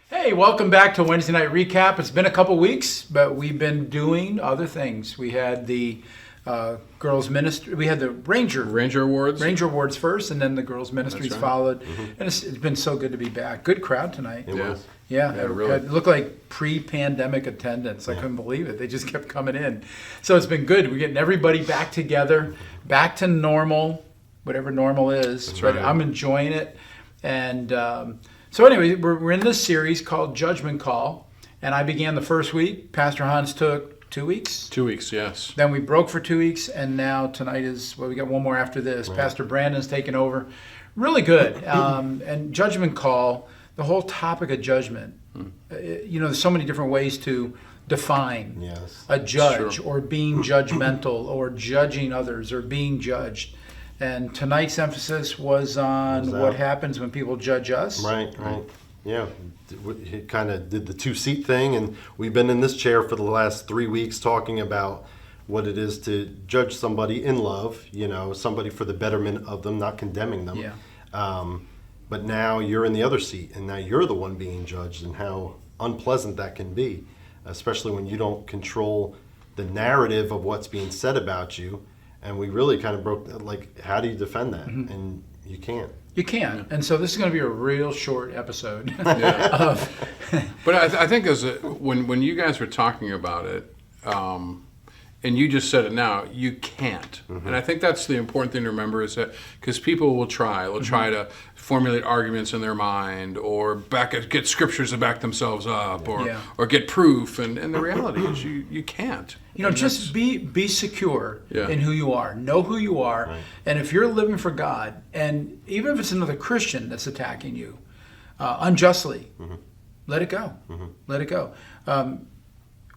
Hey, welcome back to Wednesday Night Recap. It's been a couple weeks, but we've been doing other things. We had the girls' ministry. We had the Ranger Awards first, and then the girls' ministries followed. And it's been so good to be back. Good crowd tonight. It was. Yeah, it looked like pre-pandemic attendance. I couldn't believe it. They just kept coming in. So it's been good. We're getting everybody back together, back to normal, whatever normal is. That's but right. I'm enjoying it. And so anyway, we're in this series called Judgment Call. And I began the first week. Pastor Hans took 2 weeks. 2 weeks, yes. Then we broke for 2 weeks. And now tonight is, we got one more after this. Right. Pastor Brandon's taken over. Really good. And Judgment Call, the whole topic of judgment. There's so many different ways to define a judge or being judgmental or judging others or being judged. And tonight's emphasis was on what happens when people judge us. Right. Yeah, he kind of did the two-seat thing, and we've been in this chair for the last 3 weeks talking about what it is to judge somebody in love, somebody for the betterment of them, not condemning them. Yeah. But now you're in the other seat, and now you're the one being judged, and how unpleasant that can be, especially when you don't control the narrative of what's being said about you. And we really kind of broke, how do you defend that? Mm-hmm. And you can't. You can't. And so this is going to be a real short episode. But I think when you guys were talking about it, and you just said it now, you can't. Mm-hmm. And I think that's the important thing to remember is that because people will try to formulate arguments in their mind or get scriptures to back themselves up or get proof. And the reality is you can't. Just be secure in who you are. Know who you are. Right. And if you're living for God, and even if it's another Christian that's attacking you unjustly, let it go. Mm-hmm. Let it go.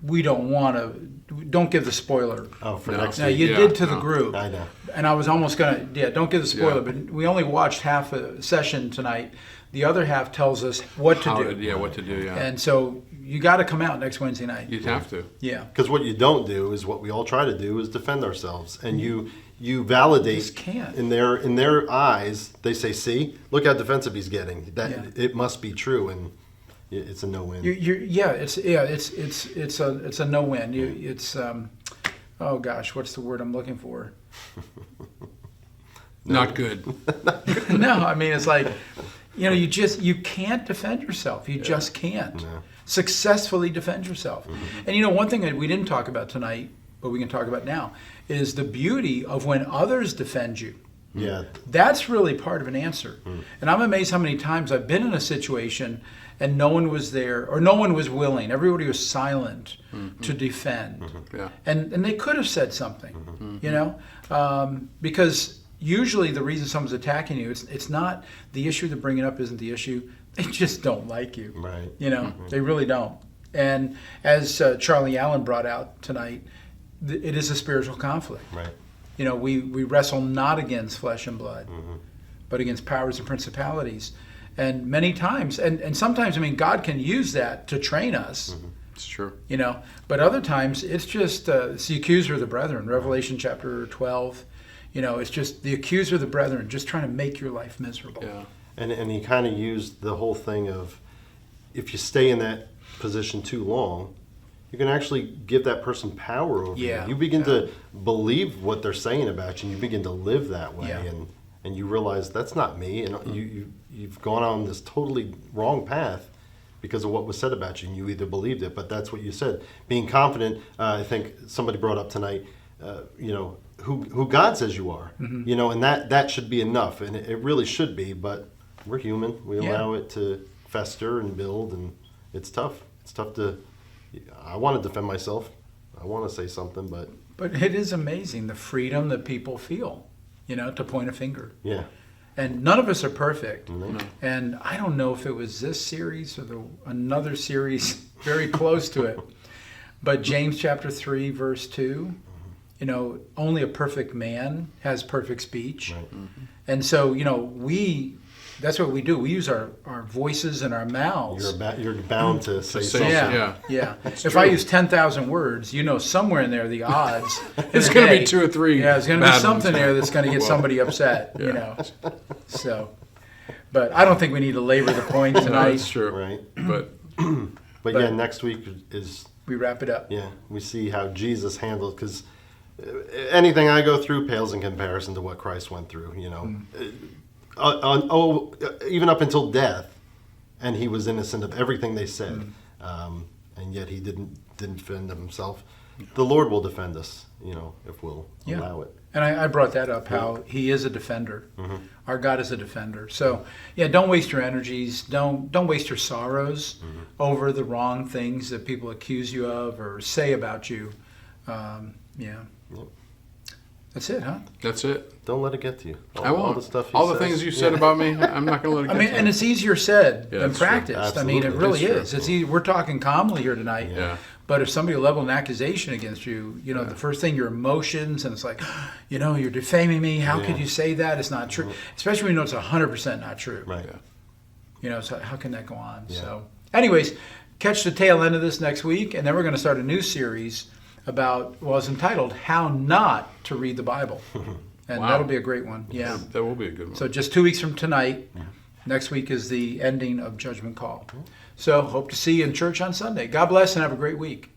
We don't give the spoiler. Oh, for next week. Now, you did to the group. I know. And I was almost going to, don't give the spoiler, but we only watched half a session tonight. The other half tells us what to do. What to do, yeah. And so you got to come out next Wednesday night. You'd have to. Yeah. Because what you don't do is what we all try to do is defend ourselves. And you validate. You just can't. In their eyes, they say, see, look how defensive he's getting. It must be true. And it's a no-win. It's a no-win. What's the word I'm looking for? Not good. No, I mean it's like, you can't defend yourself. You just can't successfully defend yourself. Mm-hmm. And one thing that we didn't talk about tonight, but we can talk about now, is the beauty of when others defend you. Yeah, that's really part of an answer. Mm. And I'm amazed how many times I've been in a situation and no one was there, or no one was willing. Everybody was silent to defend. Mm-hmm. Yeah. And they could have said something, because usually the reason someone's attacking you, it's not the issue they're bringing up isn't the issue. They just don't like you. Right. They really don't. And as Charlie Allen brought out tonight, it is a spiritual conflict. Right. We wrestle not against flesh and blood, but against powers and principalities. And many times, and sometimes, God can use that to train us. Mm-hmm. It's true. But other times, it's just it's the accuser of the brethren. Revelation chapter 12, it's just the accuser of the brethren just trying to make your life miserable. Yeah. And he kind of used the whole thing of if you stay in that position too long, you can actually give that person power over you. You begin to believe what they're saying about you, and you begin to live that way, and you realize that's not me, and you've gone on this totally wrong path because of what was said about you, and you either believed it, but that's what you said. Being confident, I think somebody brought up tonight, who God says you are, and that should be enough, and it really should be, but we're human. We allow it to fester and build, and it's tough. It's tough to... I want to defend myself. I want to say something, but it is amazing the freedom that people feel, to point a finger. Yeah. And none of us are perfect. Mm-hmm. And I don't know if it was this series or another series very close to it. But James chapter 3, verse 2, only a perfect man has perfect speech. Right. Mm-hmm. And so, that's what we do. We use our voices and our mouths. You're bound to say something. Yeah. If I use 10,000 words, somewhere in there the odds. It's going to be 2 or 3. Yeah, there's going to be something there that's going to get somebody upset. So, But I don't think we need to labor the point No, tonight. that's true. Right. But Yeah, next week is, We wrap it up. yeah, we see how Jesus handled, because anything I go through pales in comparison to what Christ went through, you know. Even up until death, and he was innocent of everything they said, and yet he didn't defend himself. The Lord will defend us, you know, if we'll allow it. And I brought that up, how he is a defender. Our God is a defender. So, yeah, don't waste your energies. Don't waste your sorrows over the wrong things that people accuse you of or say about you. That's it, huh? that's it. Don't let it get to you. I won't. All the stuff he All the says. things you said about me, I'm not going to let it I get mean, to and me. it's easier said Yeah, than that's true. practiced. I mean, it Absolutely. really That's true. is. It's easy. We're talking calmly here tonight. Yeah. But if somebody leveled an accusation against you, you know, the first thing, your emotions, and it's like, you know, you're defaming me. How could you say that? It's not true. Especially when you know it's 100% not true. Right. Yeah. You know, so how can that go on? Yeah. So, anyways, catch the tail end of this next week, and then we're going to start a new series about, well, it's entitled "How Not to Read the Bible," and Wow. that'll be a great one. Yeah. That will be a good one. So just 2 weeks from tonight, next week is the ending of Judgment Call. So hope to see you in church on Sunday. God bless and have a great week.